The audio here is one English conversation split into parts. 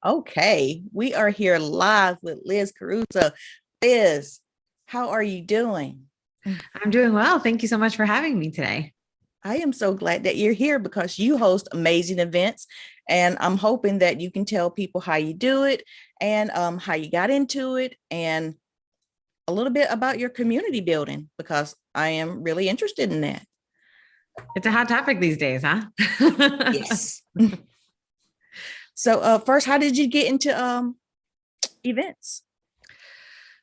Okay, we are here live with Liz Caruso. Liz, how are you doing? I'm doing well. Thank you so much for having me today. I am so glad that you're here because you host amazing events, and I'm hoping that you can tell people how you do it and how you got into it and a little bit about your community building because I am really interested in that. It's a hot topic these days, huh? Yes. So, first, how did you get into events?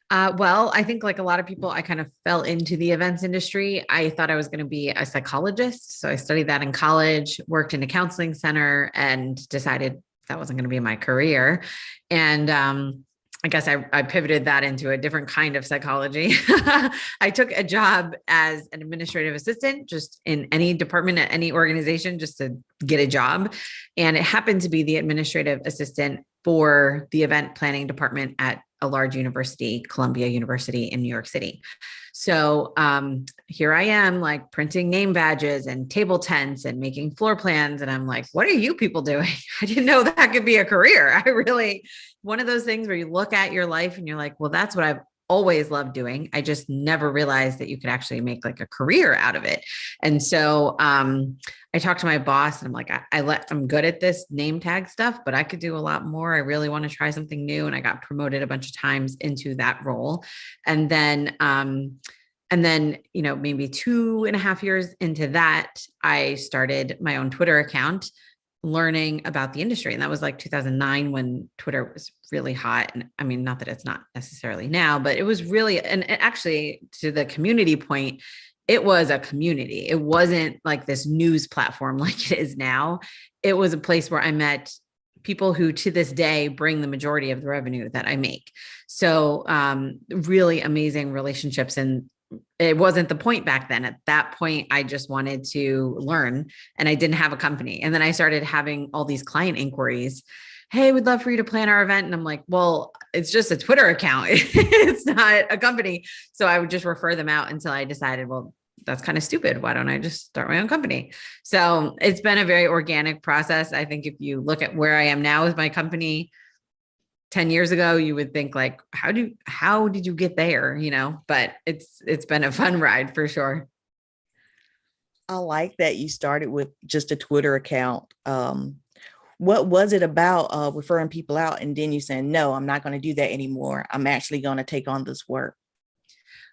Well, I think like a lot of people, I kind of fell into the events industry. I thought I was going to be a psychologist. So I studied that in college, worked in a counseling center, and decided that wasn't going to be my career. And I guess I pivoted that into a different kind of psychology. I took a job as an administrative assistant, just in any department at any organization, just to get a job. And it happened to be the administrative assistant for the event planning department at a large university, Columbia University in New York City. So here I am, like printing name badges and table tents and making floor plans. And I'm like, what are you people doing? I didn't know that could be a career. One of those things where you look at your life and you're like, well, that's what I've always loved doing. I just never realized that you could actually make like a career out of it. And so I talked to my boss and I'm like, I'm good at this name tag stuff, but I could do a lot more. I really want to try something new. And I got promoted a bunch of times into that role. And then, maybe 2.5 years into that, I started my own Twitter account learning about the industry. And that was like 2009 when Twitter was really hot. And I mean, not that it's not necessarily now, but it was really, and actually to the community point, it was a community. It wasn't like this news platform like it is now. It was a place where I met people who to this day bring the majority of the revenue that I make. So really amazing relationships. And it wasn't the point back then. At that point, I just wanted to learn and I didn't have a company. And then I started having all these client inquiries. Hey, we'd love for you to plan our event. And I'm like, well, it's just a Twitter account. It's not a company. So I would just refer them out until I decided, well, that's kind of stupid. Why don't I just start my own company? So it's been a very organic process. I think if you look at where I am now with my company, 10 years ago, you would think like, how did you get there? But it's been a fun ride for sure. I like that you started with just a Twitter account. What was it about referring people out and then you saying, no, I'm not going to do that anymore. I'm actually going to take on this work.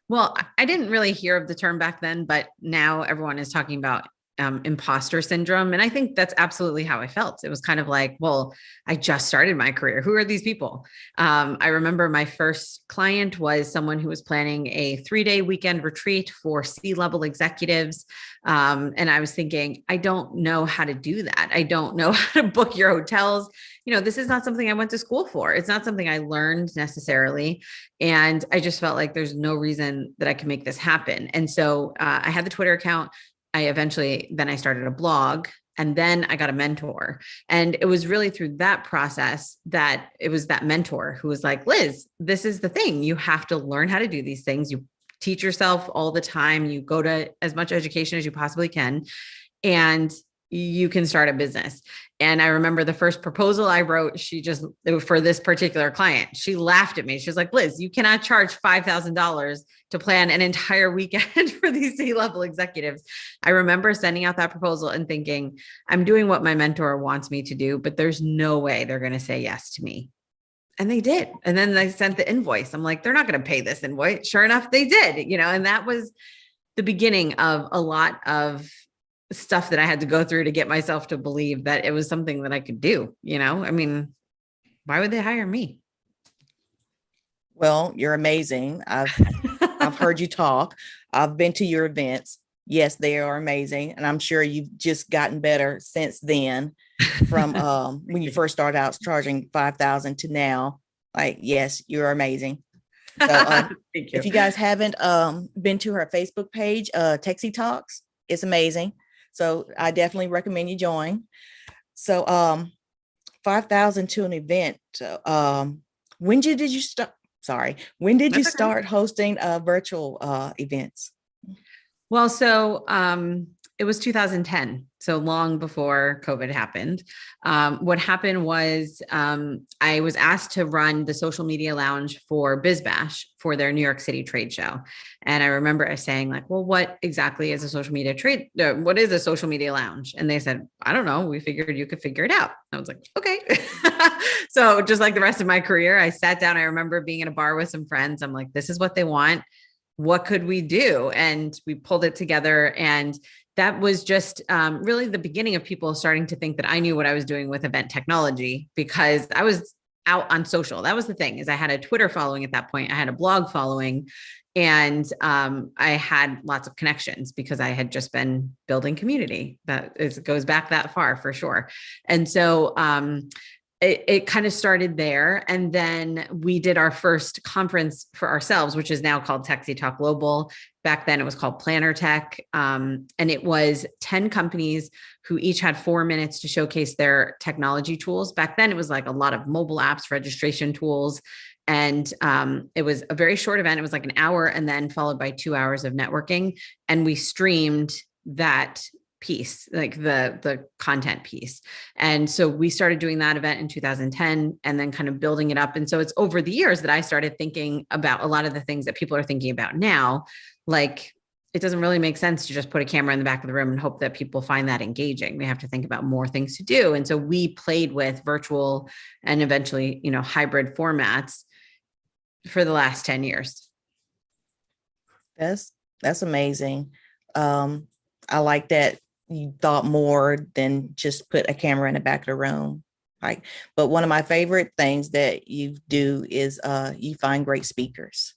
Well, I didn't really hear of the term back then, but now everyone is talking about imposter syndrome. And I think that's absolutely how I felt. It was kind of like, well, I just started my career. Who are these people? I remember my first client was someone who was planning a 3-day weekend retreat for C-level executives. And I was thinking, I don't know how to do that. I don't know how to book your hotels. This is not something I went to school for. It's not something I learned necessarily. And I just felt like there's no reason that I can make this happen. And so I had the Twitter account. Then I started a blog and then I got a mentor. And it was really through that process that it was that mentor who was like, Liz, this is the thing. You have to learn how to do these things. You teach yourself all the time. You go to as much education as you possibly can, and you can start a business. And I remember the first proposal I wrote, for this particular client, she laughed at me. She was like, Liz, you cannot charge $5,000 to plan an entire weekend for these C-level executives. I remember sending out that proposal and thinking, I'm doing what my mentor wants me to do, but there's no way they're going to say yes to me. And they did. And then they sent the invoice. I'm like, they're not going to pay this invoice. Sure enough, they did, and that was the beginning of a lot of stuff that I had to go through to get myself to believe that it was something that I could do. I mean, why would they hire me? Well, you're amazing. I've heard you talk. I've been to your events. Yes, they are amazing. And I'm sure you've just gotten better since then from when you first started out charging 5,000 to now. Like, yes, you're amazing. So Thank you. if you guys haven't been to her Facebook page, Techsy Talks, it's amazing. So I definitely recommend you join. So 5,000 to an event. When did you start? Sorry, when did you start hosting virtual events? Well, so it was 2010. So long before COVID happened. What happened was I was asked to run the social media lounge for BizBash for their New York City trade show. And I remember saying like, well, what exactly is a social media trade? What is a social media lounge? And they said, I don't know. We figured you could figure it out. I was like, okay. So just like the rest of my career, I sat down. I remember being in a bar with some friends. I'm like, this is what they want. What could we do? And we pulled it together. And that was just really the beginning of people starting to think that I knew what I was doing with event technology, because I was out on social. That was the thing, is I had a Twitter following at that point. I had a blog following, and I had lots of connections because I had just been building community. It goes back that far for sure. And so it kind of started there. And then we did our first conference for ourselves, which is now called Techsy Talk Global. Back then it was called Planner Tech. And it was 10 companies who each had 4 minutes to showcase their technology tools. Back then it was like a lot of mobile apps, registration tools. And it was a very short event. It was like an hour, and then followed by 2 hours of networking. And we streamed that piece, like the content piece. And so we started doing that event in 2010 and then kind of building it up. And so it's over the years that I started thinking about a lot of the things that people are thinking about now. Like, it doesn't really make sense to just put a camera in the back of the room and hope that people find that engaging. We have to think about more things to do. And so we played with virtual and eventually, hybrid formats for the last 10 years. That's amazing. I like that you thought more than just put a camera in the back of the room. But one of my favorite things that you do is you find great speakers.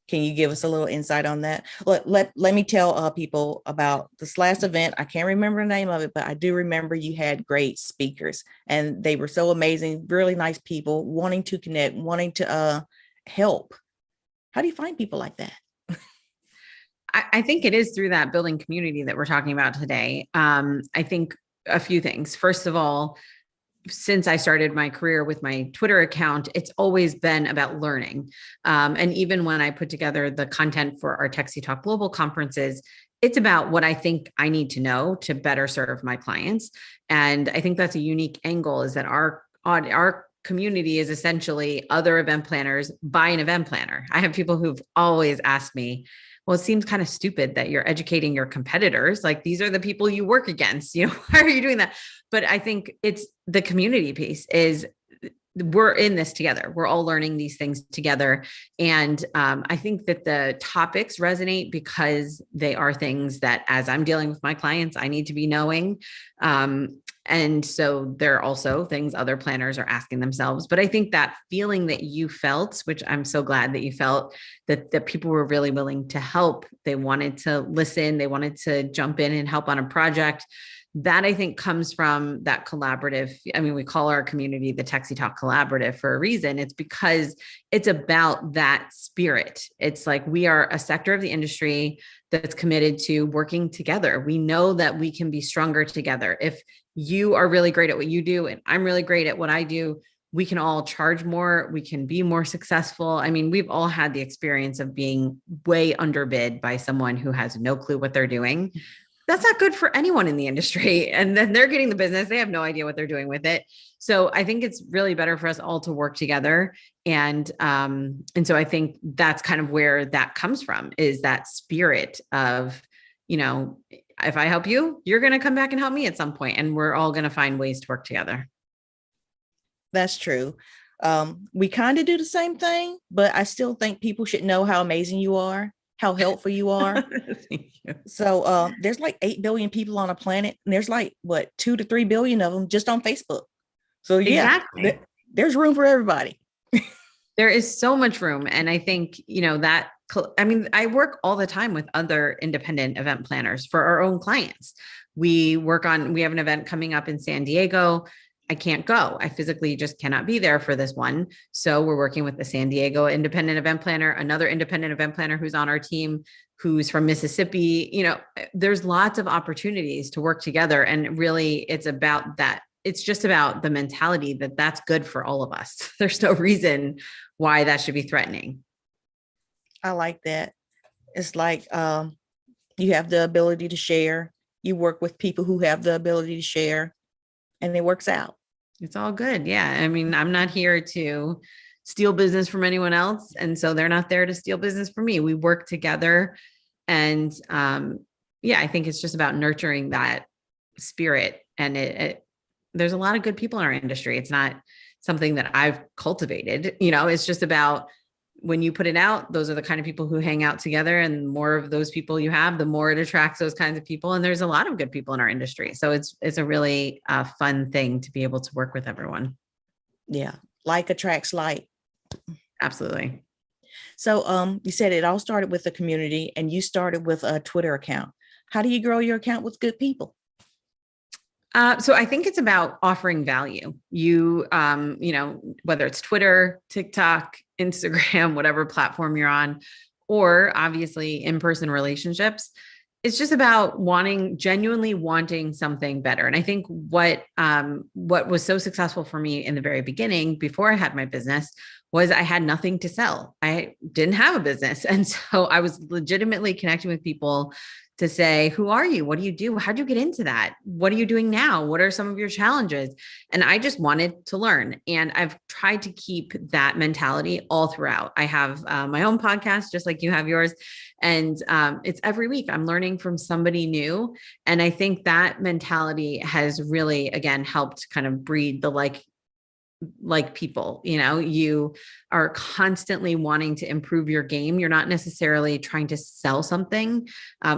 Can you give us a little insight on that? Let me tell people about this last event. I can't remember the name of it, but I do remember you had great speakers, and they were so amazing, really nice people, wanting to connect, wanting to help. How do you find people like that? I think it is through that building community that we're talking about today. I think a few things. First of all, since I started my career with my Twitter account, it's always been about learning. And even when I put together the content for our Techsy Talk Global conferences, it's about what I think I need to know to better serve my clients. And I think that's a unique angle, is that our community is essentially other event planners by an event planner. I have people who've always asked me, well, it seems kind of stupid that you're educating your competitors. Like, these are the people you work against, why are you doing that? But I think it's the community piece, is we're in this together. We're all learning these things together. And I think that the topics resonate because they are things that, as I'm dealing with my clients, I need to be knowing. And so there are also things other planners are asking themselves. But I think that feeling that you felt, which I'm so glad that you felt, that people were really willing to help. They wanted to listen. They wanted to jump in and help on a project. That, I think, comes from that collaborative. I mean, we call our community the Techsy Talk Collaborative for a reason. It's because it's about that spirit. It's like, we are a sector of the industry that's committed to working together. We know that we can be stronger together. If you are really great at what you do, and I'm really great at what I do, we can all charge more. We can be more successful. I mean, we've all had the experience of being way underbid by someone who has no clue what they're doing. That's not good for anyone in the industry. And then they're getting the business. They have no idea what they're doing with it. So I think it's really better for us all to work together. And so I think that's kind of where that comes from, is that spirit of, if I help you, you're going to come back and help me at some point, and we're all going to find ways to work together. That's true. We kind of do the same thing, but I still think people should know how amazing you are, how helpful you are. Thank you. So there's like 8 billion people on a planet, and there's like 2 to 3 billion of them just on Facebook. So yeah, exactly. There's room for everybody. There is so much room. And I think, I work all the time with other independent event planners for our own clients. We have an event coming up in San Diego. I can't go. I physically just cannot be there for this one. So we're working with the San Diego independent event planner, another independent event planner who's on our team, who's from Mississippi. There's lots of opportunities to work together. And really, it's about that. It's just about the mentality that that's good for all of us. There's no reason why that should be threatening. I like that. It's like you have the ability to share. you work with people who have the ability to share, and it works out. It's all good. Yeah. I mean, I'm not here to steal business from anyone else. And so they're not there to steal business from me. We work together. And yeah, I think it's just about nurturing that spirit. And there's a lot of good people in our industry. It's not something that I've cultivated, it's just about when you put it out, those are the kind of people who hang out together, and the more of those people you have, the more it attracts those kinds of people. And there's a lot of good people in our industry. So it's a really fun thing to be able to work with everyone. Yeah. Like attracts like. Absolutely. So you said it all started with the community, and you started with a Twitter account. How do you grow your account with good people? So I think it's about offering value. You, whether it's Twitter, TikTok, Instagram, whatever platform you're on, or obviously in-person relationships, it's just about genuinely wanting something better. And I think what was so successful for me in the very beginning, before I had my business, was I had nothing to sell. I didn't have a business. And so I was legitimately connecting with people to say, who are you? What do you do? How'd you get into that? What are you doing now? What are some of your challenges? And I just wanted to learn. And I've tried to keep that mentality all throughout. I have my own podcast, just like you have yours. And it's every week I'm learning from somebody new. And I think that mentality has really, again, helped kind of breed the like people, you are constantly wanting to improve your game. You're not necessarily trying to sell something.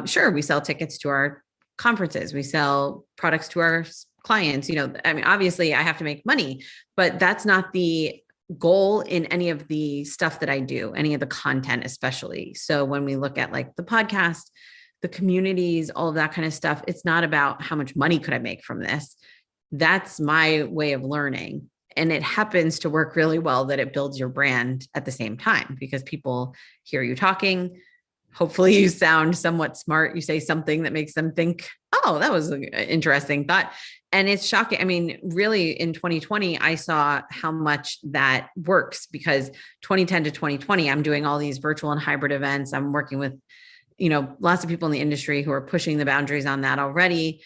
Sure, we sell tickets to our conferences. We sell products to our clients. Obviously I have to make money, but that's not the goal in any of the stuff that I do, any of the content, especially. So when we look at like the podcast, the communities, all of that kind of stuff, it's not about how much money could I make from this. That's my way of learning. And it happens to work really well that it builds your brand at the same time, because people hear you talking. Hopefully you sound somewhat smart. You say something that makes them think, oh, that was an interesting thought. And it's shocking. I mean, really in 2020, I saw how much that works, because 2010 to 2020, I'm doing all these virtual and hybrid events. I'm working with, lots of people in the industry who are pushing the boundaries on that already.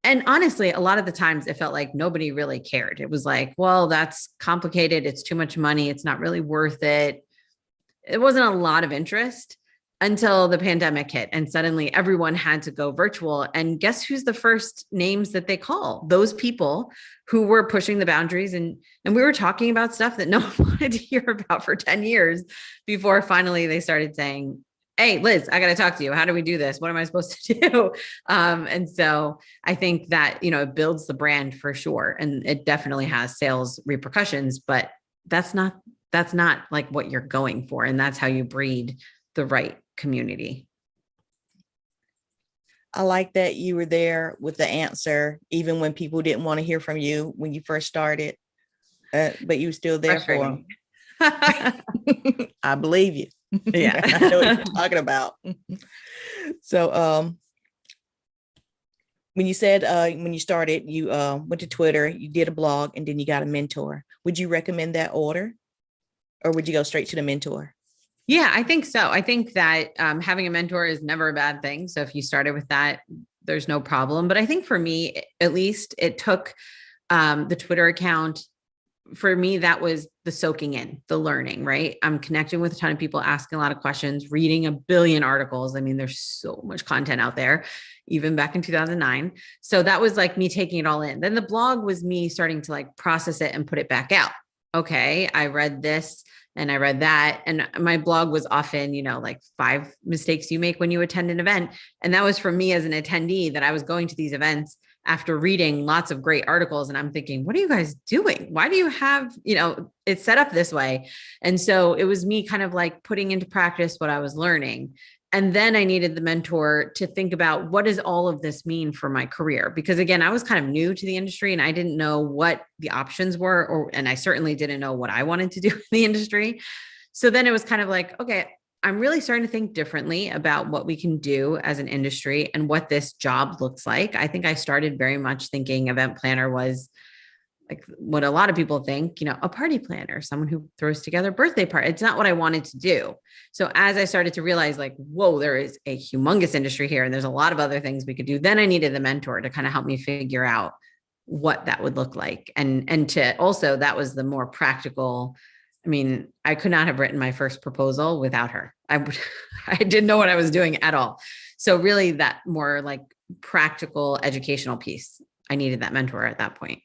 And honestly, a lot of the times it felt like nobody really cared. It was like, well, that's complicated. It's too much money. It's not really worth it. It wasn't a lot of interest until the pandemic hit, and suddenly everyone had to go virtual. And guess who's the first names that they call? Those people who were pushing the boundaries. And we were talking about stuff that no one wanted to hear about for 10 years before finally they started saying, hey, Liz, I got to talk to you. How do we do this? What am I supposed to do? And so I think that, it builds the brand for sure. And it definitely has sales repercussions, but that's not like what you're going for. And that's how you breed the right community. I like that you were there with the answer, even when people didn't want to hear from you when you first started, but you were still there for them. I believe you. Yeah. I know what you're talking about. So when you said when you started, you went to Twitter, you did a blog, and then you got a mentor. Would you recommend that order, or would you go straight to the mentor? Yeah, I think so. I think that having a mentor is never a bad thing. So if you started with that, there's no problem. But I think for me, at least, it took the Twitter account. For me, that was the soaking in, the learning, right? I'm connecting with a ton of people, asking a lot of questions, reading a billion articles. I mean, there's so much content out there, even back in 2009. So that was like me taking it all in. Then the blog was me starting to like process it and put it back out. Okay, I read this and I read that. And my blog was often, like 5 mistakes you make when you attend an event. And that was from me as an attendee, that I was going to these events after reading lots of great articles. And I'm thinking, what are you guys doing? Why do you have, it's set up this way? And so it was me kind of like putting into practice what I was learning. And then I needed the mentor to think about, what does all of this mean for my career? Because again, I was kind of new to the industry and I didn't know what the options were, and I certainly didn't know what I wanted to do in the industry. So then it was kind of like, okay, I'm really starting to think differently about what we can do as an industry and what this job looks like. I think I started very much thinking event planner was like what a lot of people think, a party planner, someone who throws together a birthday party. It's not what I wanted to do. So as I started to realize like, whoa, there is a humongous industry here and there's a lot of other things we could do. Then I needed the mentor to kind of help me figure out what that would look like. And to also, that was the more practical. I mean, I could not have written my first proposal without her. I didn't know what I was doing at all. So really that more like practical educational piece, I needed that mentor at that point.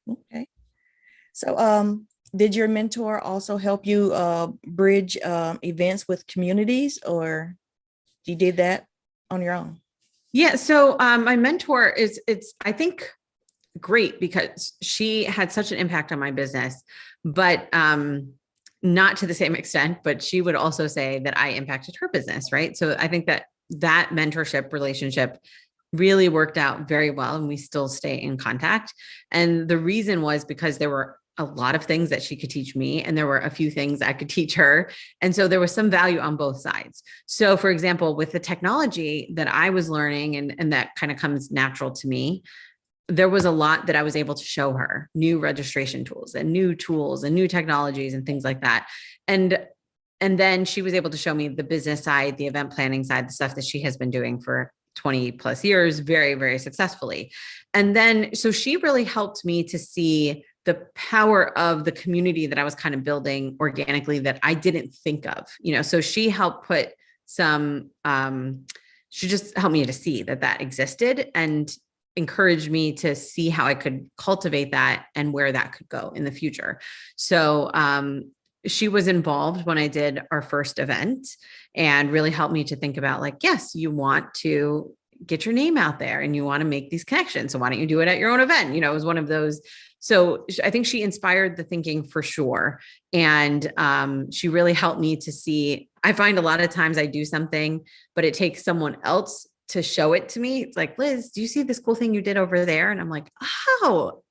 Okay. So, did your mentor also help you bridge events with communities, or you did that on your own? Yeah. So my mentor it's I think great because she had such an impact on my business, but not to the same extent, but she would also say that I impacted her business. Right. So I think that mentorship relationship really worked out very well and we still stay in contact. And the reason was because there were a lot of things that she could teach me and there were a few things I could teach her. And so there was some value on both sides. So for example, with the technology that I was learning and that kind of comes natural to me, there was a lot that I was able to show her, new registration tools and new technologies and things like that. And then she was able to show me the business side, the event planning side, the stuff that she has been doing for 20 plus years, very, very successfully. And then, so she really helped me to see the power of the community that I was kind of building organically that I didn't think of, so she helped put she just helped me to see that existed and encouraged me to see how I could cultivate that and where that could go in the future. So, she was involved when I did our first event and really helped me to think about like, yes, you want to get your name out there and you want to make these connections. So why don't you do it at your own event? It was one of those. So I think she inspired the thinking for sure. And she really helped me to see, I find a lot of times I do something, but it takes someone else to show it to me. It's like, Liz, do you see this cool thing you did over there? And I'm like, oh,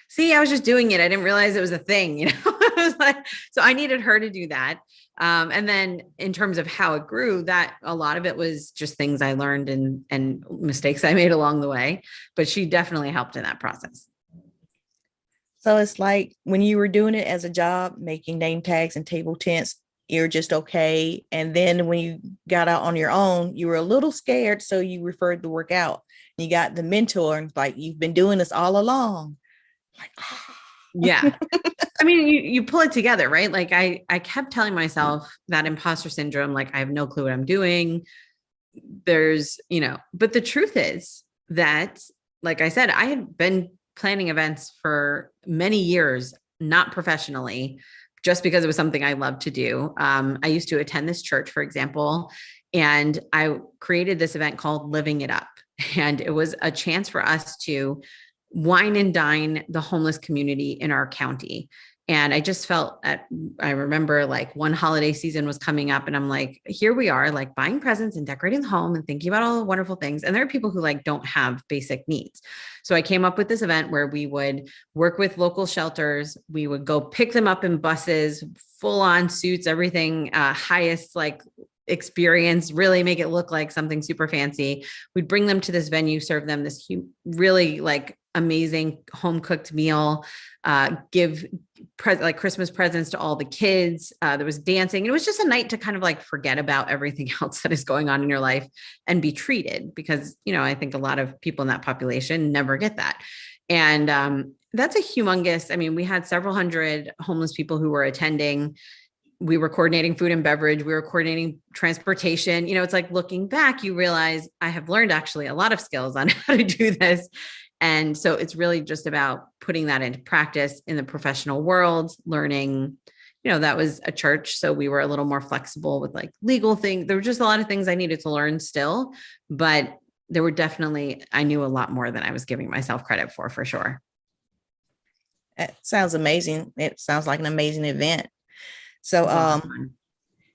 see, I was just doing it. I didn't realize it was a thing, I was like, so I needed her to do that. And then in terms of how it grew, that a lot of it was just things I learned and mistakes I made along the way, but she definitely helped in that process. So it's like when you were doing it as a job, making name tags and table tents, you're just okay. And then when you got out on your own, you were a little scared. So you referred the work out. You got the mentor and like, you've been doing this all along. Like, yeah. I mean, you pull it together, right? Like I kept telling myself that imposter syndrome, like I have no clue what I'm doing. There's, but the truth is that, like I said, I had been planning events for many years, not professionally, just because it was something I loved to do. I used to attend this church, for example, and I created this event called Living It Up. And it was a chance for us to wine and dine the homeless community in our county. And I just felt I remember like one holiday season was coming up and I'm like, here we are like buying presents and decorating the home and thinking about all the wonderful things. And there are people who like don't have basic needs. So I came up with this event where we would work with local shelters. We would go pick them up in buses, full on suits, everything, highest like experience, really make it look like something super fancy. We'd bring them to this venue, serve them this really like amazing home cooked meal, give like Christmas presents to all the kids. There was dancing. It was just a night to kind of like forget about everything else that is going on in your life and be treated because, I think a lot of people in that population never get that. And that's a humongous, I mean, we had several hundred homeless people who were attending. We were coordinating food and beverage. We were coordinating transportation. It's like looking back, you realize I have learned actually a lot of skills on how to do this. And so it's really just about putting that into practice in the professional world, learning, that was a church. So we were a little more flexible with like legal things. There were just a lot of things I needed to learn still, but there were definitely, I knew a lot more than I was giving myself credit for sure. It sounds amazing. It sounds like an amazing event. So,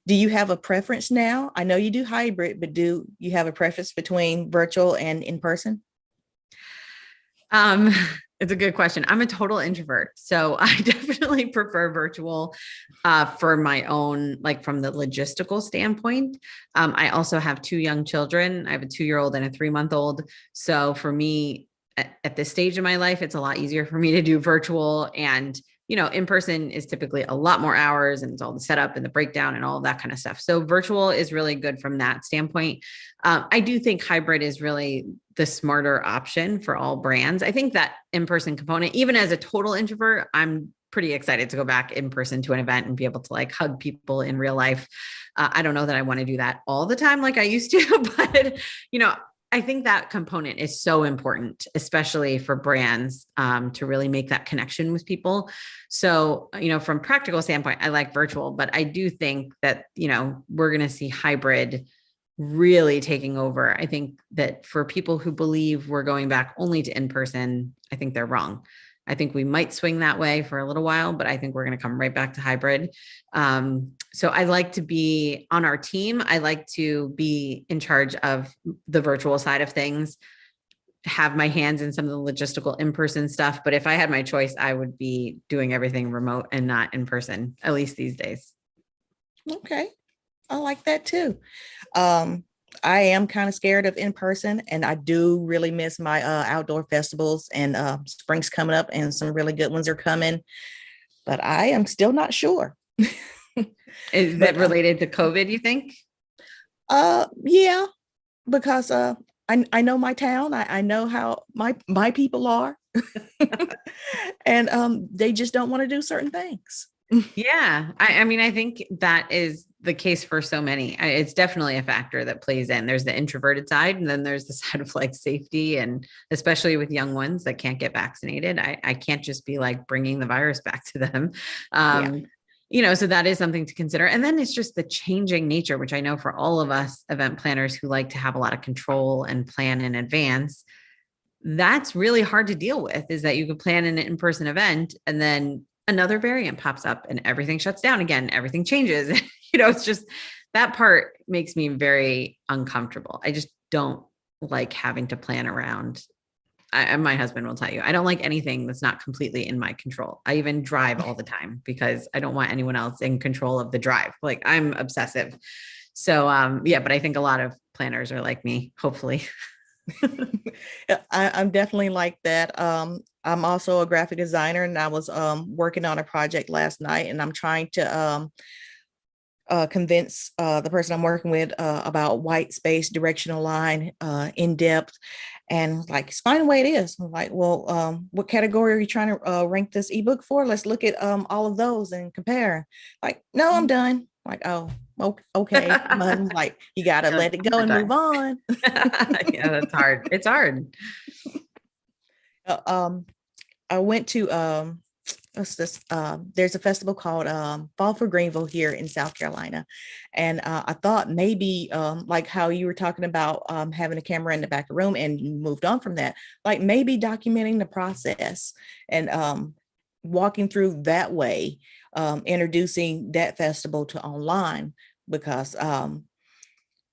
do you have a preference now? I know you do hybrid, but do you have a preference between virtual and in person? It's a good question. I'm a total introvert, so I definitely prefer virtual for my own, like from the logistical standpoint. I also have 2 young children. I have a 2-year-old and a 3-month-old. So for me, at this stage in my life, it's a lot easier for me to do virtual, and, in person is typically a lot more hours, and it's all the setup and the breakdown and all of that kind of stuff. So virtual is really good from that standpoint. I do think hybrid is really the smarter option for all brands. I think that in-person component, even as a total introvert, I'm pretty excited to go back in person to an event and be able to like hug people in real life. I don't know that I want to do that all the time like I used to, but I think that component is so important, especially for brands, to really make that connection with people. So, from practical standpoint, I like virtual, but I do think that, we're going to see hybrid really taking over. I think that for people who believe we're going back only to in-person, I think they're wrong. I think we might swing that way for a little while, but I think we're going to come right back to hybrid. So I like to be on our team. I like to be in charge of the virtual side of things, have my hands in some of the logistical in-person stuff. But if I had my choice, I would be doing everything remote and not in person, at least these days. Okay. I like that too. I am kind of scared of in person, and I do really miss my outdoor festivals, and spring's coming up and some really good ones are coming, but I am still not sure. Is that related to COVID, you think? Yeah, because I know my town. I know how my people are, and they just don't want to do certain things. Yeah. I mean, I think that is the case for so many. It's definitely a factor that plays in. There's the introverted side, and then there's the side of like safety, and especially with young ones that can't get vaccinated. I can't just be like bringing the virus back to them. So that is something to consider. And then it's just the changing nature, which I know for all of us event planners who like to have a lot of control and plan in advance, that's really hard to deal with, is that you could plan an in-person event and then another variant pops up and everything shuts down again, everything changes. It's just, that part makes me very uncomfortable. I just don't like having to plan around. My husband will tell you, I don't like anything that's not completely in my control. I even drive all the time because I don't want anyone else in control of the drive. Like, I'm obsessive. So, but I think a lot of planners are like me, hopefully. I'm definitely like that. I'm also a graphic designer, and I was working on a project last night, and I'm trying to convince the person I'm working with about white space, directional line, in depth, and like, it's fine the way it is. I'm like, well, what category are you trying to rank this ebook for? Let's look at all of those and compare. Like, no, I'm done. Like, oh, okay. I'm like, you gotta let it go and move on. Yeah, that's hard. It's hard. I went to there's a festival called Fall for Greenville here in South Carolina, and I thought maybe like how you were talking about having a camera in the back of the room, and you moved on from that, like maybe documenting the process and walking through that way, introducing that festival to online, because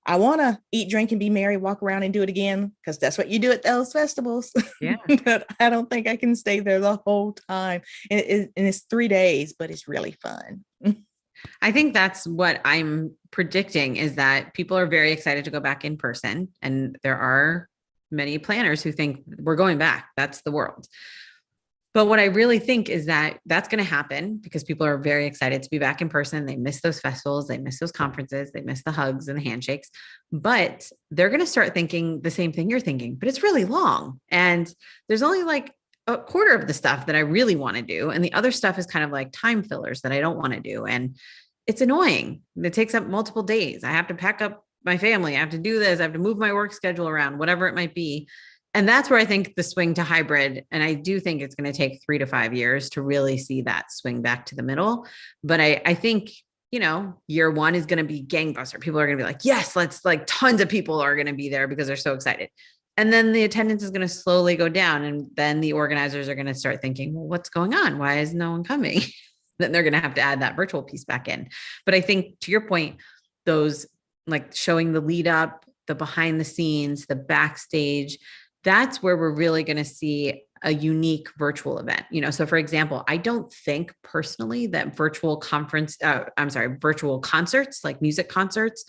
I want to eat, drink, and be merry, walk around and do it again, because that's what you do at those festivals. Yeah. But I don't think I can stay there the whole time. And it's 3 days, but it's really fun. I think that's what I'm predicting, is that people are very excited to go back in person. And there are many planners who think we're going back. That's the world. But what I really think is that that's going to happen because people are very excited to be back in person. They miss those festivals. They miss those conferences. They miss the hugs and the handshakes, but they're going to start thinking the same thing you're thinking, but it's really long. And there's only like a quarter of the stuff that I really want to do. And the other stuff is kind of like time fillers that I don't want to do. And it's annoying. It takes up multiple days. I have to pack up my family. I have to do this. I have to move my work schedule around, whatever it might be. And that's where I think the swing to hybrid, and I do think it's going to take 3 to 5 years to really see that swing back to the middle. But I think, year one is going to be gangbuster. People are going to be like, yes, let's, like, tons of people are going to be there because they're so excited. And then the attendance is going to slowly go down. And then the organizers are going to start thinking, well, what's going on? Why is no one coming? Then they're going to have to add that virtual piece back in. But I think, to your point, those, like, showing the lead up, the behind the scenes, the backstage, that's where we're really going to see a unique virtual event. So for example, I don't think personally that virtual concerts, like music concerts,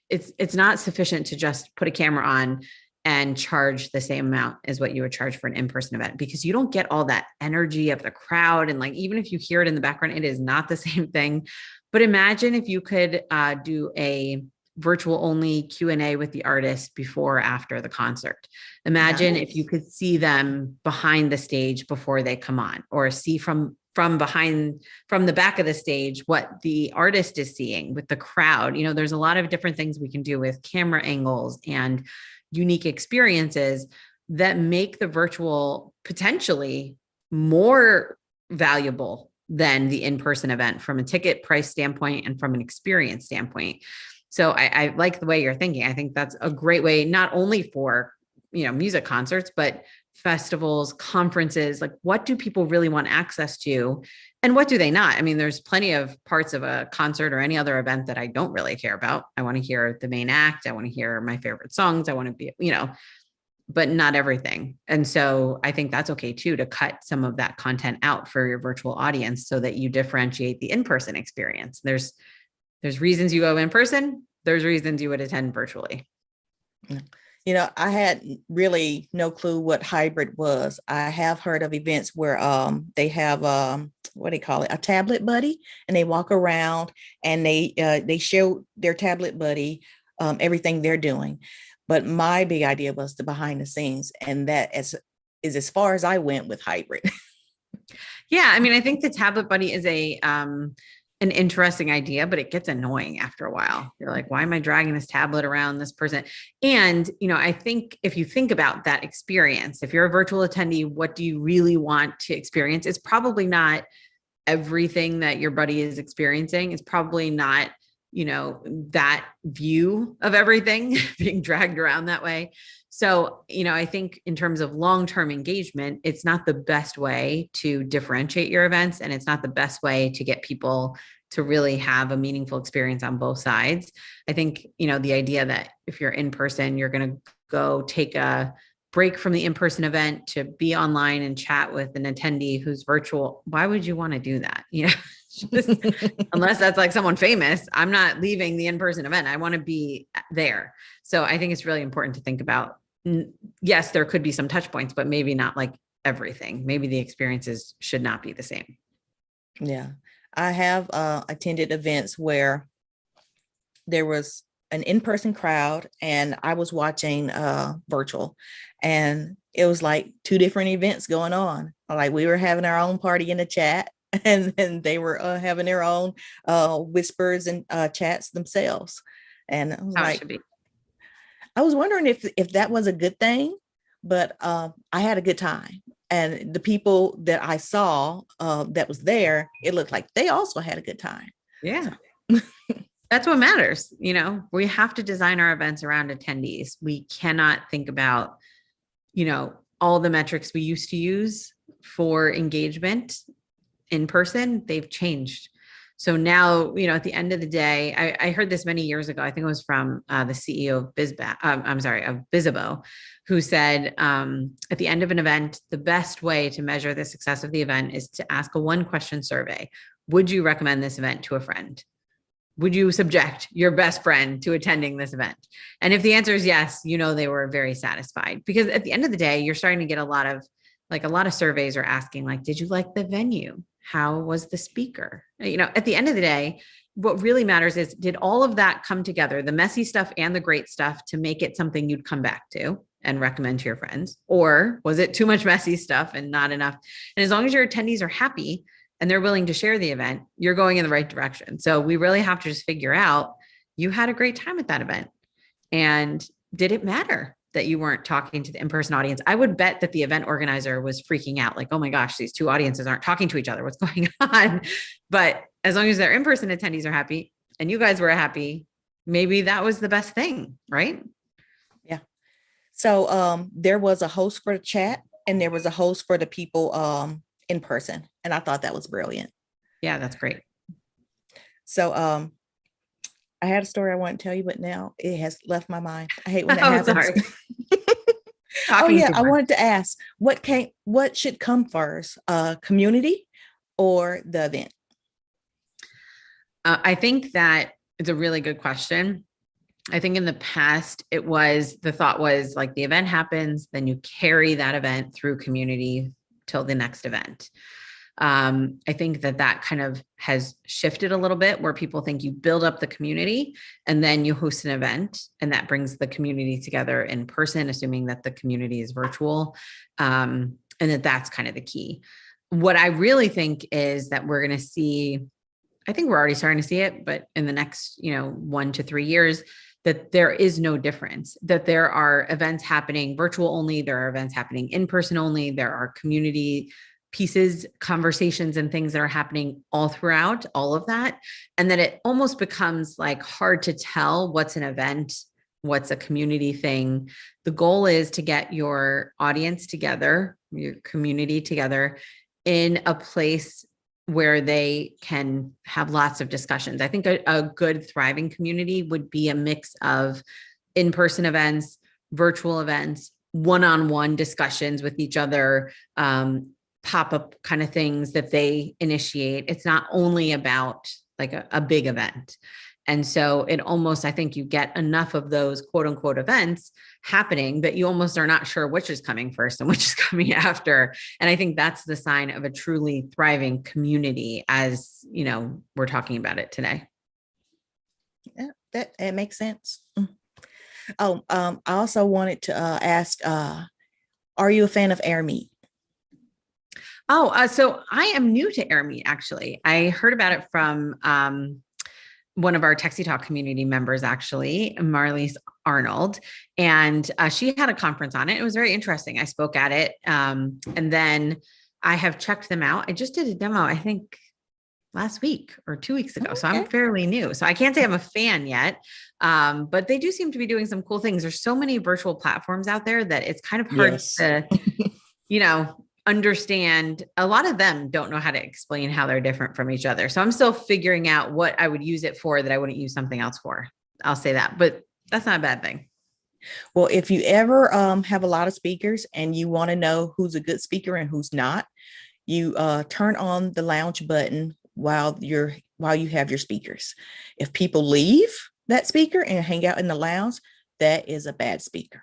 it's not sufficient to just put a camera on and charge the same amount as what you would charge for an in-person event, because you don't get all that energy of the crowd. And like, even if you hear it in the background, it is not the same thing. But imagine if you could do a virtual only Q&A with the artist before or after the concert. Imagine if you could see them behind the stage before they come on, or see from the back of the stage what the artist is seeing with the crowd. You know, there's a lot of different things we can do with camera angles and unique experiences that make the virtual potentially more valuable than the in-person event from a ticket price standpoint and from an experience standpoint. So I like the way you're thinking. I think that's a great way, not only for, you know, music concerts, but festivals, conferences. Like, what do people really want access to and what do they not? I mean, there's plenty of parts of a concert or any other event that I don't really care about. I want to hear the main act. I want to hear my favorite songs. I want to be, you know, but not everything. And so I think that's okay too, to cut some of that content out for your virtual audience so that you differentiate the in-person experience. There's reasons you go in person. There's reasons you would attend virtually. You know, I had really no clue what hybrid was. I have heard of events where they have what do you call it, a tablet buddy, and they walk around and they show their tablet buddy everything they're doing. But my big idea was the behind the scenes, and that is as far as I went with hybrid. Yeah, I mean, I think the tablet buddy is an interesting idea, but it gets annoying after a while. You're like, why am I dragging this tablet around this person? And, you know, I think if you think about that experience, if you're a virtual attendee, what do you really want to experience? It's probably not everything that your buddy is experiencing. It's probably not, you know, that view of everything being dragged around that way. So, you know, I think in terms of long-term engagement, it's not the best way to differentiate your events. And it's not the best way to get people to really have a meaningful experience on both sides. I think, you know, the idea that if you're in person, you're going to go take a break from the in-person event to be online and chat with an attendee who's virtual. Why would you want to do that? You know, just, unless that's like someone famous, I'm not leaving the in-person event. I want to be there. So I think it's really important to think about, yes, there could be some touch points, but maybe not like everything. Maybe the experiences should not be the same. Yeah. I have attended events where there was an in-person crowd and I was watching virtual, and it was like two different events going on. Like, we were having our own party in the chat, and then they were having their own whispers and chats themselves. And I was like, I was wondering if that was a good thing, but I had a good time. And the people that I saw that was there, it looked like they also had a good time. Yeah. So. That's what matters. You know, we have to design our events around attendees. We cannot think about, you know, all the metrics we used to use for engagement in person. They've changed. So now, you know, at the end of the day, I heard this many years ago. I think it was from the CEO of of Bizzabo, who said at the end of an event, the best way to measure the success of the event is to ask a one-question survey. Would you recommend this event to a friend? Would you subject your best friend to attending this event? And if the answer is yes, you know, they were very satisfied, because at the end of the day, you're starting to get a lot of surveys are asking, like, did you like the venue? How was the speaker? You know, at the end of the day, what really matters is, did all of that come together, the messy stuff and the great stuff, to make it something you'd come back to and recommend to your friends? Or was it too much messy stuff and not enough? And as long as your attendees are happy and they're willing to share the event, you're going in the right direction. So we really have to just figure out, you had a great time at that event. And did it matter that you weren't talking to the in-person audience? I would bet that the event organizer was freaking out, like, oh my gosh, these two audiences aren't talking to each other. What's going on? But as long as their in-person attendees are happy and you guys were happy, maybe that was the best thing, right? Yeah. So there was a host for the chat and there was a host for the people in person. And I thought that was brilliant. Yeah, that's great. So I had a story I want to tell you, but now it has left my mind. I hate when that happens. Sorry. Oh yeah, I wanted to ask, what should come first, community or the event? I think that it's a really good question. I think in the past, the thought was like the event happens, then you carry that event through community till the next event. I think that kind of has shifted a little bit where people think you build up the community and then you host an event and that brings the community together in person, assuming that the community is virtual. And that's kind of the key. What I really think is that we're going to see, I think we're already starting to see it, but in the next, 1 to 3 years, that there is no difference, that there are events happening virtual only, there are events happening in person only, there are community pieces, conversations, and things that are happening all throughout all of that. And that it almost becomes like hard to tell what's an event, what's a community thing. The goal is to get your audience together, your community together in a place where they can have lots of discussions. I think a good thriving community would be a mix of in-person events, virtual events, one-on-one discussions with each other, pop-up kind of things that they initiate. It's not only about like a big event. And so it almost, I think you get enough of those quote unquote events happening that you almost are not sure which is coming first and which is coming after. And I think that's the sign of a truly thriving community as, we're talking about it today. Yeah, that makes sense. Oh, I also wanted to ask, are you a fan of Air Meet? Oh, so I am new to Air Meet, actually. I heard about it from one of our Techsy Talk community members, actually, Marlise Arnold. And she had a conference on it. It was very interesting. I spoke at it. And then I have checked them out. I just did a demo, I think, last week or 2 weeks ago. Okay. So I'm fairly new. So I can't say I'm a fan yet, but they do seem to be doing some cool things. There's so many virtual platforms out there that it's kind of hard to, understand. A lot of them don't know how to explain how they're different from each other. So I'm still figuring out what I would use it for that I wouldn't use something else for. I'll say that, but that's not a bad thing. Well, if you ever have a lot of speakers and you want to know who's a good speaker and who's not, you turn on the lounge button while you have your speakers. If people leave that speaker and hang out in the lounge, that is a bad speaker.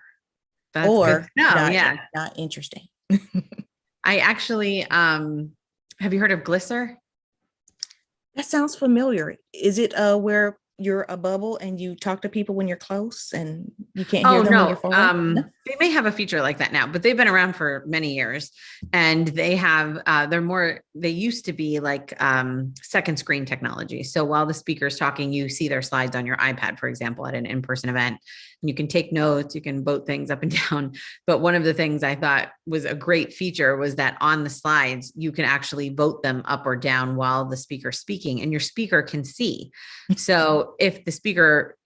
That's or not interesting. I actually, have you heard of Glisser? That sounds familiar. Is it where you're a bubble and you talk to people when you're close and you can't hear them when you're far away? No? They may have a feature like that now, but they've been around for many years, and they have, they used to be like second screen technology. So while the speaker's talking, you see their slides on your iPad, for example, at an in-person event. You can take notes, you can vote things up and down. But one of the things I thought was a great feature was that on the slides, you can actually vote them up or down while the speaker's speaking, and your speaker can see. So if the speaker,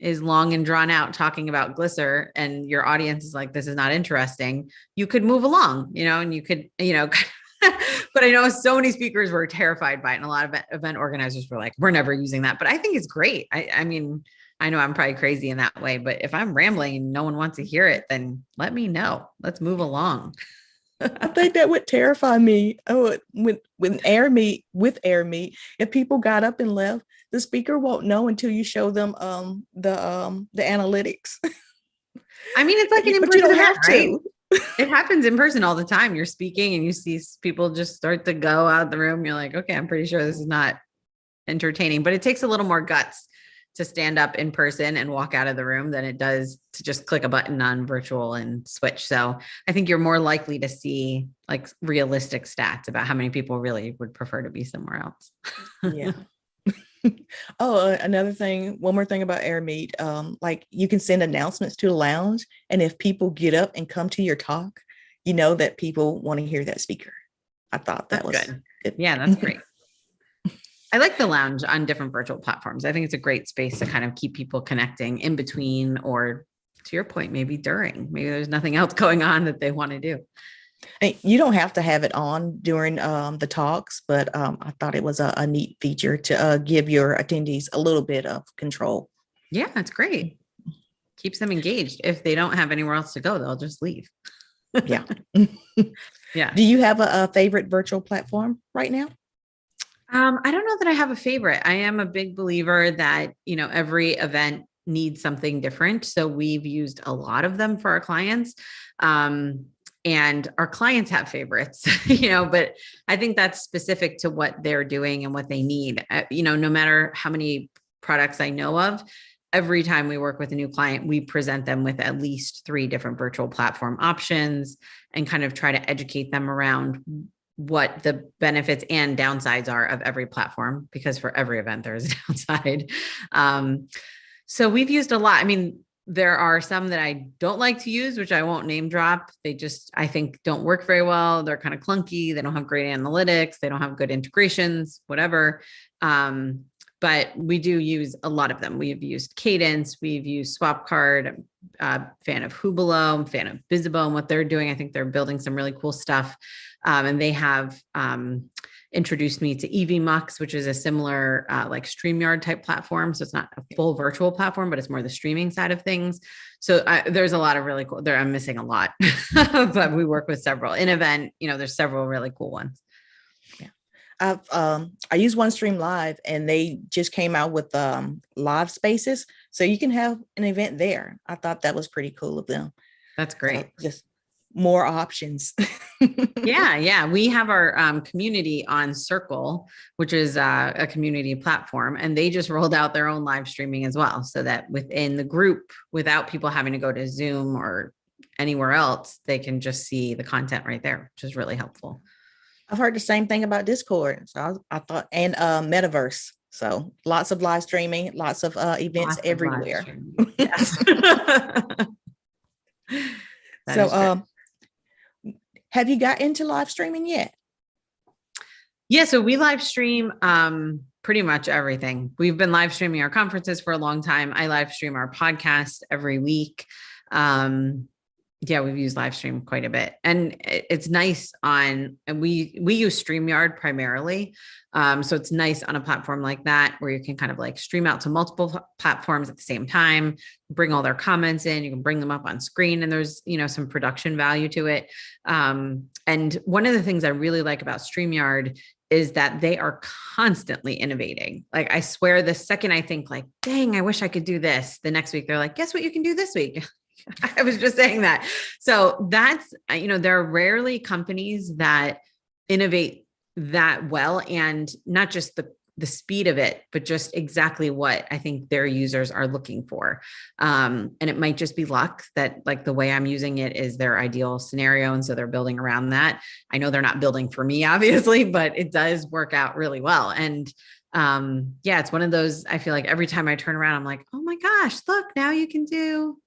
is long and drawn out talking about Glisser and your audience is like, this is not interesting, you could move along, and you could, but I know so many speakers were terrified by it. And a lot of event organizers were like, we're never using that. But I think it's great. I mean, I know I'm probably crazy in that way, but if I'm rambling and no one wants to hear it, then let me know. Let's move along. I think that would terrify me. Oh, with Air Meet, if people got up and left, the speaker won't know until you show them the analytics. I mean, it's like an in-person, but you don't have to. It happens in person all the time. You're speaking and you see people just start to go out the room. You're like, okay, I'm pretty sure this is not entertaining, but it takes a little more guts to stand up in person and walk out of the room than it does to just click a button on virtual and switch. So I think you're more likely to see like realistic stats about how many people really would prefer to be somewhere else. Yeah. Another thing, one more thing about Air Meet, like you can send announcements to the lounge, and if people get up and come to your talk, you know that people want to hear that speaker. I thought that was good. Yeah, that's great. I like the lounge on different virtual platforms. I think it's a great space to kind of keep people connecting in between, or to your point, maybe during. Maybe there's nothing else going on that they want to do. You don't have to have it on during the talks, but I thought it was a neat feature to give your attendees a little bit of control. Yeah, that's great. Keeps them engaged. If they don't have anywhere else to go, they'll just leave. Yeah. Yeah. Do you have a favorite virtual platform right now? I don't know that I have a favorite. I am a big believer that, every event need something different. So we've used a lot of them for our clients. And our clients have favorites, but I think that's specific to what they're doing and what they need. No matter how many products I know of, every time we work with a new client, we present them with at least 3 different virtual platform options and kind of try to educate them around what the benefits and downsides are of every platform, because for every event, there's a downside. So we've used a lot. I mean, there are some that I don't like to use, which I won't name drop. They just, I think, don't work very well. They're kind of clunky. They don't have great analytics. They don't have good integrations, whatever. But we do use a lot of them. We've used Cadence. We've used Swapcard. I'm a fan of Hubelo. I'm a fan of Bizzabo and what they're doing. I think they're building some really cool stuff. And they have introduced me to EVMux, which is a similar like Streamyard type platform. So it's not a full virtual platform, but it's more the streaming side of things. So there's a lot of really cool, I'm missing a lot, but we work with several in event, there's several really cool ones. Yeah. I use OneStream Live, and they just came out with live spaces. So you can have an event there. I thought that was pretty cool of them. That's great. Just more options. Yeah. We have our community on Circle, which is a community platform, and they just rolled out their own live streaming as well. So that within the group, without people having to go to Zoom or anywhere else, they can just see the content right there, which is really helpful. I've heard the same thing about Discord. So I thought, and Metaverse. So lots of live streaming, lots of events everywhere. Yes. So have you got into live streaming yet? Yeah, so we live stream pretty much everything. We've been live streaming our conferences for a long time. I live stream our podcast every week. Yeah, we've used live stream quite a bit, and it's nice and we use Streamyard primarily. So it's nice on a platform like that where you can kind of like stream out to multiple platforms at the same time, bring all their comments in, you can bring them up on screen, and there's, some production value to it. And one of the things I really like about Streamyard is that they are constantly innovating. Like, I swear, the second I think like, dang, I wish I could do this, the next week they're like, guess what you can do this week? I was just saying that. So that's, there are rarely companies that innovate that well, and not just the speed of it, but just exactly what I think their users are looking for. And it might just be luck that like the way I'm using it is their ideal scenario. And so they're building around that. I know they're not building for me, obviously, but it does work out really well. And yeah, it's one of those, I feel like every time I turn around, I'm like, oh my gosh, look, now you can do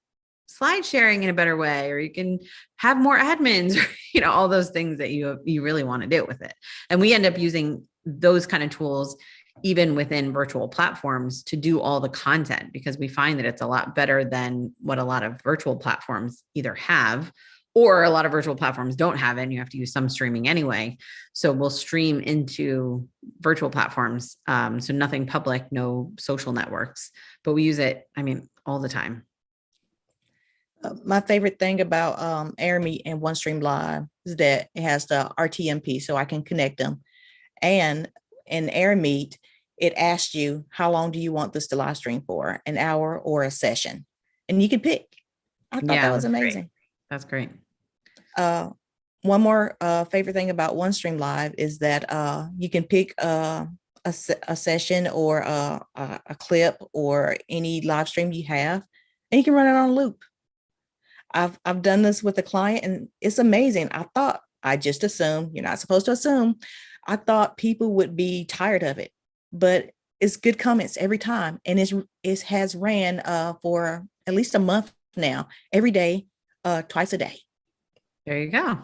slide sharing in a better way, or you can have more admins, or, all those things that you really want to do with it. And we end up using those kind of tools even within virtual platforms to do all the content, because we find that it's a lot better than what a lot of virtual platforms either have, or a lot of virtual platforms don't have it, and you have to use some streaming anyway. So we'll stream into virtual platforms. So nothing public, no social networks, but we use it, all the time. My favorite thing about AirMeet and OneStream Live is that it has the RTMP, so I can connect them. And in AirMeet, it asks you, how long do you want this to live stream for? An hour or a session? And you can pick. I thought that was amazing. Great. That's great. One more favorite thing about OneStream Live is that you can pick a session or a clip or any live stream you have, and you can run it on loop. I've done this with a client, and it's amazing. I just assumed, you're not supposed to assume. I thought people would be tired of it, but it's good comments every time. And it has ran for at least a month now, every day, twice a day. There you go.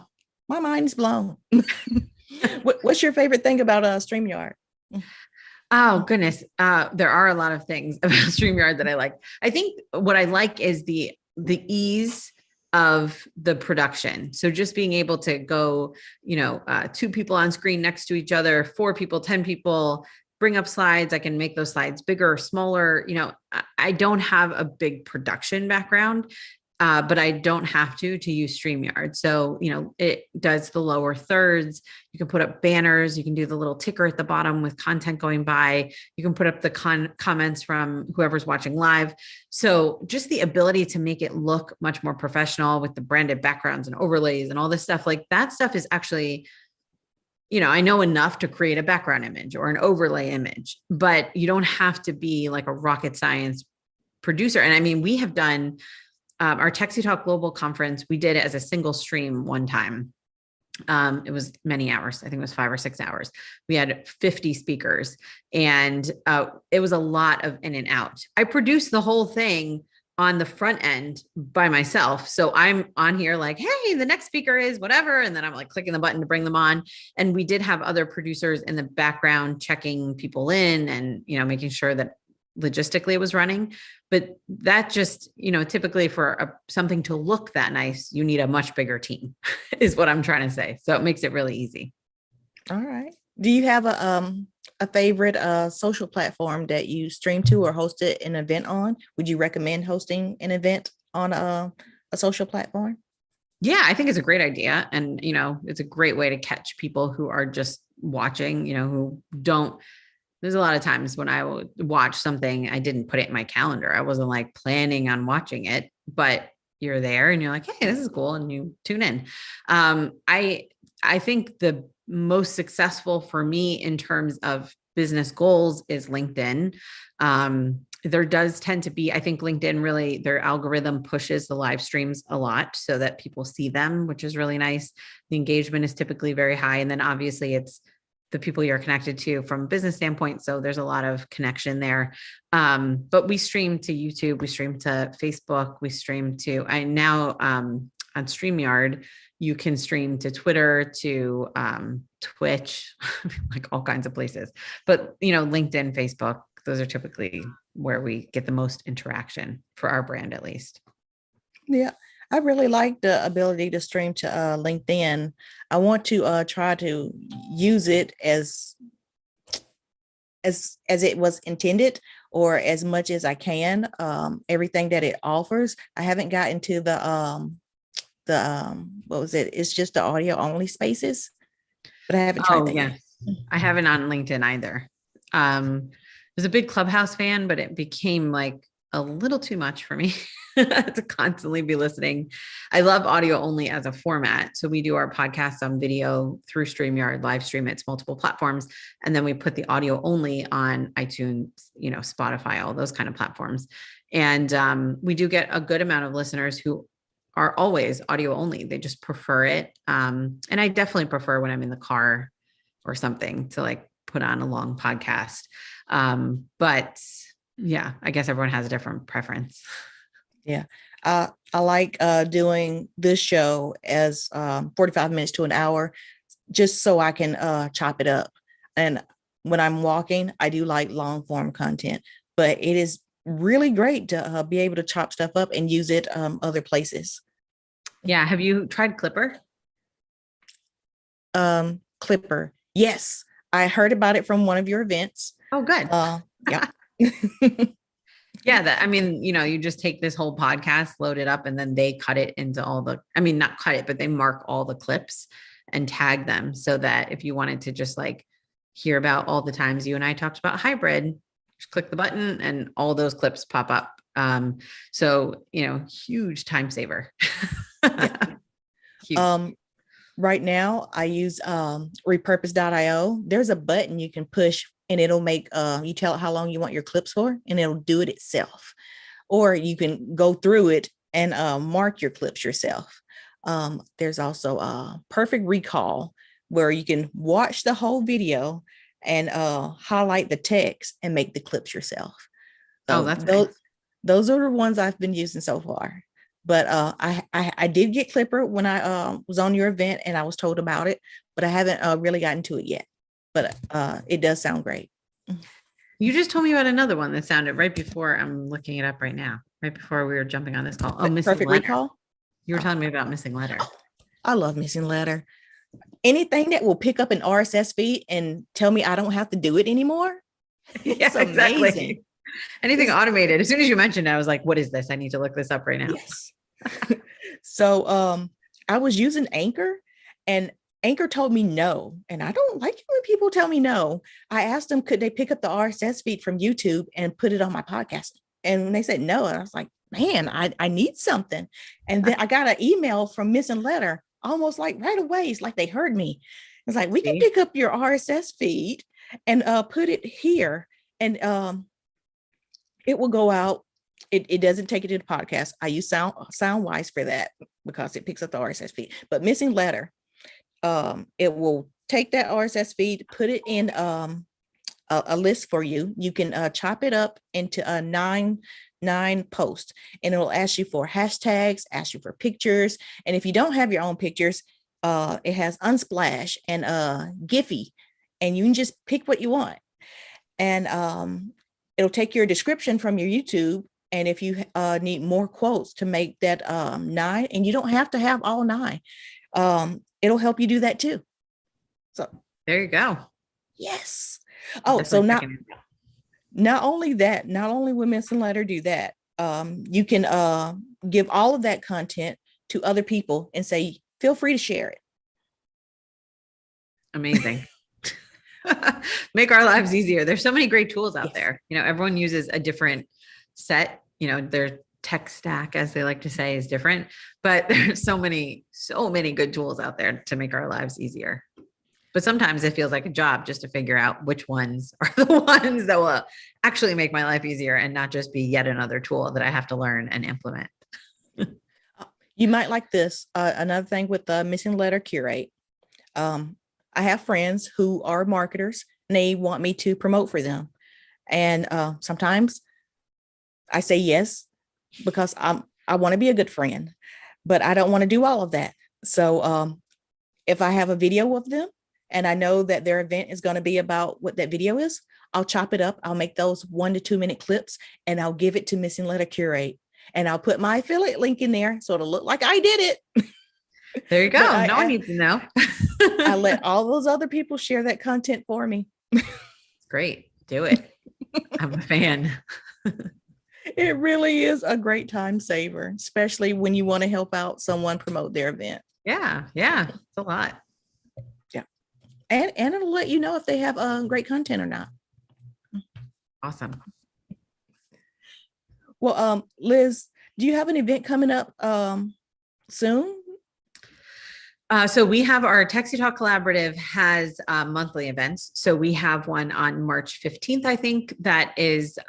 My mind's blown. What's your favorite thing about StreamYard? Oh, goodness. There are a lot of things about StreamYard that I like. I think what I like is the ease of the production. So just being able to go, 2 people on screen next to each other, 4 people, 10 people, bring up slides. I can make those slides bigger or smaller. I don't have a big production background. but I don't have to use StreamYard. So, it does the lower thirds. You can put up banners. You can do the little ticker at the bottom with content going by. You can put up the comments from whoever's watching live. So just the ability to make it look much more professional with the branded backgrounds and overlays and all this stuff, like that stuff is actually, I know enough to create a background image or an overlay image, but you don't have to be like a rocket science producer. And I mean, we have done our Techsy Talk Global Conference. We did it as a single stream one time. It was many hours. I think it was 5 or 6 hours. We had 50 speakers and it was a lot of in and out. I produced the whole thing on the front end by myself. So I'm on here like, hey, the next speaker is whatever. And then I'm like clicking the button to bring them on. And we did have other producers in the background checking people in and, making sure that logistically it was running. But that just, typically for something to look that nice, you need a much bigger team is what I'm trying to say. So it makes it really easy. All right. Do you have a favorite social platform that you stream to or hosted an event on? Would you recommend hosting an event on a social platform? Yeah, I think it's a great idea. And, it's a great way to catch people who are just watching, who don't. There's a lot of times when I would watch something, I didn't put it in my calendar. I wasn't like planning on watching it, but you're there and you're like, hey, this is cool. And you tune in. I think the most successful for me in terms of business goals is LinkedIn. There does tend to be, I think LinkedIn really, their algorithm pushes the live streams a lot so that people see them, which is really nice. The engagement is typically very high. And then obviously it's the people you're connected to from a business standpoint. So there's a lot of connection there. But we stream to YouTube, we stream to Facebook, we stream to, on Streamyard, you can stream to Twitter, to Twitch, like all kinds of places. But, LinkedIn, Facebook, those are typically where we get the most interaction for our brand, at least. Yeah. I really like the ability to stream to LinkedIn. I want to try to use it as it was intended, or as much as I can. Everything that it offers. I haven't gotten to the what was it? It's just the audio only spaces, but I haven't tried that yet. I haven't on LinkedIn either. I was a big Clubhouse fan, but it became like a little too much for me to constantly be listening. I love audio only as a format. So we do our podcasts on video through StreamYard, live stream it to multiple platforms. And then we put the audio only on iTunes, Spotify, all those kind of platforms. And we do get a good amount of listeners who are always audio only. They just prefer it. And I definitely prefer when I'm in the car or something to like put on a long podcast. But yeah, I guess everyone has a different preference. Yeah. I like doing this show as 45 minutes to an hour, just so I can chop it up. And when I'm walking, I do like long form content, but it is really great to be able to chop stuff up and use it other places. Yeah. Have you tried Clipper? Clipper. Yes. I heard about it from one of your events. Oh, good. Yeah. Yeah. You just take this whole podcast, load it up, and then they cut it into not cut it, but they mark all the clips and tag them so that if you wanted to just like hear about all the times you and I talked about hybrid, just click the button and all those clips pop up. So, huge time saver. Huge. Right now I use repurpose.io. There's a button you can push and it'll make, you tell it how long you want your clips for, and it'll do it itself. Or you can go through it and mark your clips yourself. There's also a perfect recall where you can watch the whole video and highlight the text and make the clips yourself. So that's nice. Those are the ones I've been using so far. But I did get Clipper when I was on your event and I was told about it, but I haven't really gotten to it yet. But it does sound great. You just told me about another one that sounded right before. I'm looking it up right now, right before we were jumping on this call. Oh, Missing Perfect Letter. Recall. You were telling me about Missing Letter. Oh, I love Missing Letter. Anything that will pick up an RSS feed and tell me I don't have to do it anymore. It's amazing. Anything automated. As soon as you mentioned it, I was like, what is this? I need to look this up right now. Yes. So I was using Anchor, and Anchor told me no. And I don't like it when people tell me no. I asked them, could they pick up the RSS feed from YouTube and put it on my podcast? And when they said no, I was like, man, I need something. And then I got an email from Missing Letter almost like right away. It's like they heard me. It's like, we can pick up your RSS feed and put it here. And it will go out. It doesn't take it to the podcast. I use Soundwise for that because it picks up the RSS feed. But Missing Letter, it will take that RSS feed, put it in a list for you. You can chop it up into a nine posts, and it will ask you for hashtags, ask you for pictures. And if you don't have your own pictures, it has Unsplash and Giphy, and you can just pick what you want. And it'll take your description from your YouTube. And if you need more quotes to make that 9, and you don't have to have all 9, it'll help you do that too. So there you go. Yes. Oh, so not only that, not only will Missing Letter do that, you can give all of that content to other people and say, feel free to share it. Amazing. Make our lives easier. There's so many great tools out there. You know, everyone uses a different set, you know, their tech stack, as they like to say, is different, but there's so many good tools out there to make our lives easier. But sometimes it feels like a job just to figure out which ones are the ones that will actually make my life easier and not just be yet another tool that I have to learn and implement. You might like this. Another thing with the Missing Letter Curate. I have friends who are marketers and they want me to promote for them. And sometimes I say yes, because I want to be a good friend, but I don't want to do all of that. So if I have a video of them and I know that their event is going to be about what that video is, I'll chop it up. I'll make those 1 to 2 minute clips and I'll give it to Missing Letter Curate, and I'll put my affiliate link in there so it'll look like I did it. There you go. No one needs to know. I let all those other people share that content for me. Great. Do it. I'm a fan. It really is a great time saver, especially when you want to help out someone promote their event. Yeah. Yeah. It's a lot. Yeah. And it'll let you know if they have great content or not. Awesome. Well, Liz, do you have an event coming up soon? So we have our Techsy Talk Collaborative has monthly events. So we have one on March 15th, I think, that is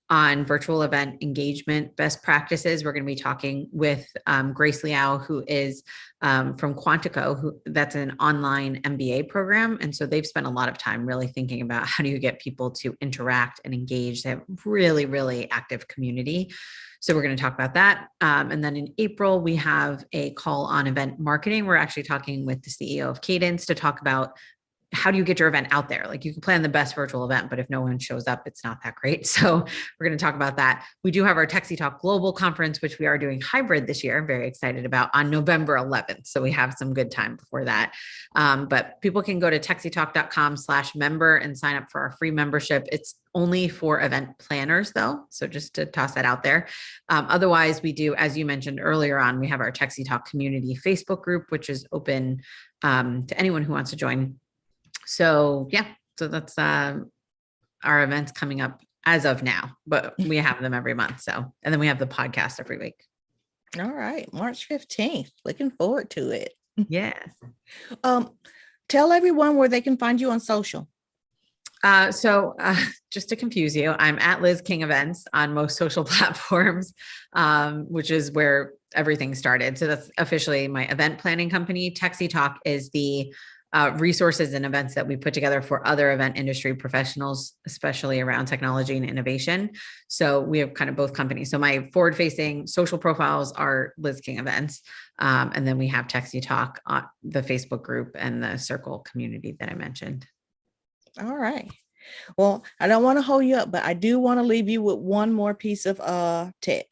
on virtual event engagement best practices. We're going to be talking with Grace Liao, who is from Quantico, that's an online MBA program. And so they've spent a lot of time really thinking about how do you get people to interact and engage. They have really, really active community. So we're going to talk about that. And then in April, we have a call on event marketing. We're actually talking with the CEO of Cadence to talk about how do you get your event out there? Like, you can plan the best virtual event, but if no one shows up, it's not that great. So we're going to talk about that. We do have our Techsy Talk Global Conference, which we are doing hybrid this year. I'm very excited about, on November 11th. So we have some good time before that. But people can go to techsytalk.com/member and sign up for our free membership. It's only for event planners though. So just to toss that out there. Otherwise, we do, as you mentioned earlier on, we have our Techsy Talk community Facebook group, which is open to anyone who wants to join. So yeah, so that's our events coming up as of now, but we have them every month. So, and then we have the podcast every week. All right. March 15th. Looking forward to it. Yes. Tell everyone where they can find you on social. So just to confuse you, I'm at Liz King Events on most social platforms, which is where everything started. So that's officially my event planning company. Techsy Talk is the resources and events that we put together for other event industry professionals, especially around technology and innovation. So we have kind of both companies. So my forward-facing social profiles are Liz King Events. And then we have Techsy Talk on the Facebook group and the Circle community that I mentioned. All right. Well, I don't want to hold you up, but I do want to leave you with one more piece of tech.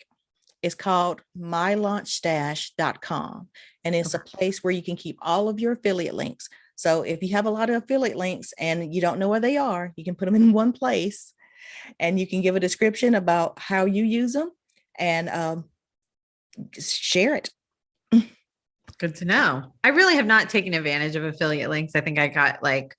It's called mylaunchstash.com. And it's a place where you can keep all of your affiliate links. So if you have a lot of affiliate links and you don't know where they are, you can put them in one place and you can give a description about how you use them. And share it. Good to know. I really have not taken advantage of affiliate links. I think I got like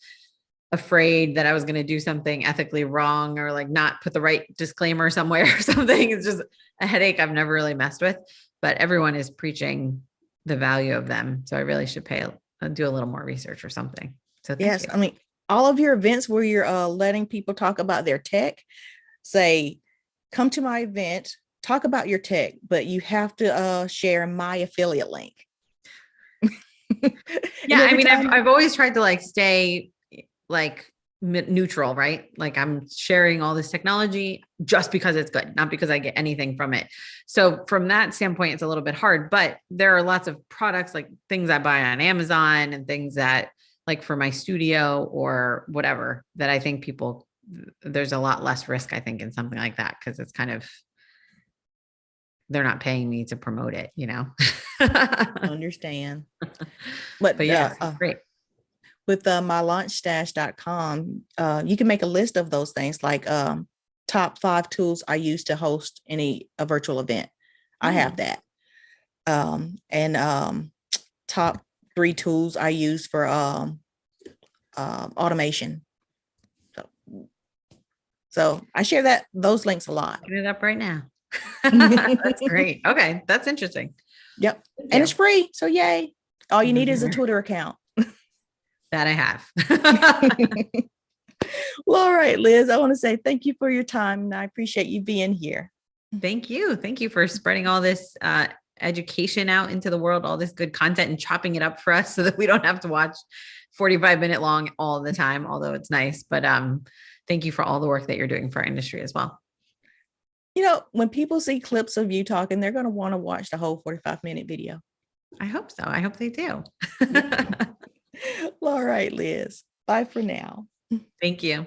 afraid that I was going to do something ethically wrong or like not put the right disclaimer somewhere or something. It's just a headache I've never really messed with, but everyone is preaching the value of them. So I really should do a little more research or something. So yes, you. I mean, all of your events where you're letting people talk about their tech, say, come to my event, talk about your tech, but you have to share my affiliate link. Yeah, I mean, I've always tried to like stay like neutral, right? Like I'm sharing all this technology just because it's good, not because I get anything from it. So from that standpoint, it's a little bit hard, but there are lots of products, like things I buy on Amazon and things that like for my studio or whatever, that I think there's a lot less risk, I think, in something like that. Cause it's kind of, they're not paying me to promote it, you know? Understand. But yeah, great. With mylaunchstash.com, you can make a list of those things, like top 5 tools I use to host a virtual event. I have that. And top 3 tools I use for automation. So I share those links a lot. Get it up right now. That's great. Okay. That's interesting. Yep. And it's free. So yay. All you need is a Twitter account. That I have. Well, all right, Liz, I want to say thank you for your time, and I appreciate you being here. Thank you. Thank you for spreading all this education out into the world, all this good content, and chopping it up for us so that we don't have to watch 45-minute long all the time, although it's nice. But thank you for all the work that you're doing for our industry as well. You know, when people see clips of you talking, they're going to want to watch the whole 45-minute video. I hope so. I hope they do. Well, all right, Liz. Bye for now. Thank you.